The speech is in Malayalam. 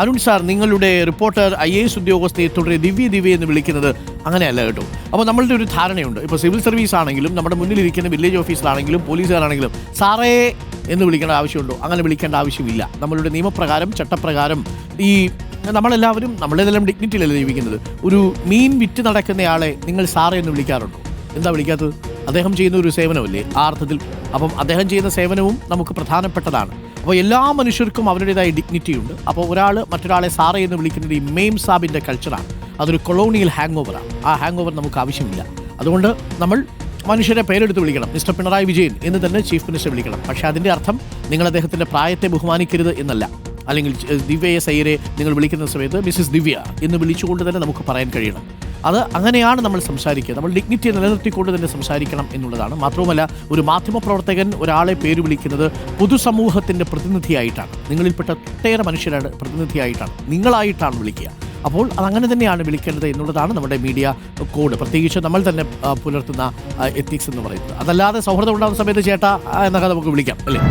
അരുൺ സാർ, നിങ്ങളുടെ റിപ്പോർട്ടർ IAS ഉദ്യോഗസ്ഥയെ തുടരെ ദിവ്യ എന്ന് വിളിക്കുന്നത് അങ്ങനെയല്ല കേട്ടോ. അപ്പോൾ നമ്മളുടെ ഒരു ധാരണയുണ്ട്. ഇപ്പോൾ സിവിൽ സർവീസ് ആണെങ്കിലും നമ്മുടെ മുന്നിലിരിക്കുന്ന വില്ലേജ് ഓഫീസറാണെങ്കിലും പോലീസുകാരാണെങ്കിലും സാറേ എന്ന് വിളിക്കേണ്ട ആവശ്യമുണ്ടോ? അങ്ങനെ വിളിക്കേണ്ട ആവശ്യമില്ല. നമ്മളുടെ നിയമപ്രകാരം ചട്ടപ്രകാരം ഈ നമ്മളെല്ലാവരും നമ്മളേതെല്ലാം ഡിഗ്നിറ്റിയിലല്ലേ ജീവിക്കുന്നത്. ഒരു മീൻ വിറ്റ് നടക്കുന്നയാളെ നിങ്ങൾ സാറേ എന്ന് വിളിക്കാറുണ്ടോ? എന്താ വിളിക്കാത്തത്? അദ്ദേഹം ചെയ്യുന്ന ഒരു സേവനമല്ലേ ആ അർത്ഥത്തിൽ. അപ്പം അദ്ദേഹം ചെയ്യുന്ന സേവനവും നമുക്ക് പ്രധാനപ്പെട്ടതാണ്. അപ്പോൾ എല്ലാ മനുഷ്യർക്കും അവരുടേതായ ഡിഗ്നിറ്റി ഉണ്ട്. അപ്പോൾ ഒരാൾ മറ്റൊരാളെ സാറേ എന്ന് വിളിക്കുന്നത് ഈ മെയിം സാബിൻ്റെ കൾച്ചറാണ്. അതൊരു കൊളോണിയൽ ഹാങ് ഓവറാണ്. ആ ഹാങ് ഓവർ നമുക്ക് ആവശ്യമില്ല. അതുകൊണ്ട് നമ്മൾ മനുഷ്യരെ പേരെടുത്ത് വിളിക്കണം. മിസ്റ്റർ പിണറായി വിജയൻ എന്ന് തന്നെ ചീഫ് മിനിസ്റ്റർ വിളിക്കണം. പക്ഷേ അതിൻ്റെ അർത്ഥം നിങ്ങൾ അദ്ദേഹത്തിൻ്റെ പ്രായത്തെ ബഹുമാനിക്കരുത് എന്നല്ല. അല്ലെങ്കിൽ ദിവ്യയെ സയ്യരെ നിങ്ങൾ വിളിക്കുന്ന സമയത്ത് മിസ്സിസ് ദിവ്യ എന്ന് വിളിച്ചുകൊണ്ട് തന്നെ നമുക്ക് പറയാൻ കഴിയണം. അത് അങ്ങനെയാണ് നമ്മൾ സംസാരിക്കുക. നമ്മൾ ഡിഗ്നിറ്റി നിലനിർത്തിക്കൊണ്ട് തന്നെ സംസാരിക്കണം എന്നുള്ളതാണ്. മാത്രവുമല്ല, ഒരു മാധ്യമപ്രവർത്തകൻ ഒരാളെ പേര് വിളിക്കുന്നത് പൊതുസമൂഹത്തിൻ്റെ പ്രതിനിധിയായിട്ടാണ്. നിങ്ങളിൽപ്പെട്ട ഒട്ടേറെ മനുഷ്യരുടെ പ്രതിനിധിയായിട്ടാണ്, നിങ്ങളായിട്ടാണ് വിളിക്കുക. അപ്പോൾ അതങ്ങനെ തന്നെയാണ് വിളിക്കേണ്ടത് എന്നുള്ളതാണ് നമ്മുടെ മീഡിയ കോഡ്, പ്രത്യേകിച്ച് നമ്മൾ തന്നെ പുലർത്തുന്ന എത്തിക്സ് എന്ന് പറയുന്നത്. അതല്ലാതെ സൗഹൃദം ഉണ്ടാകുന്ന സമയത്ത് ചേട്ടാ എന്നൊക്കെ നമുക്ക് വിളിക്കാം, അല്ലേ?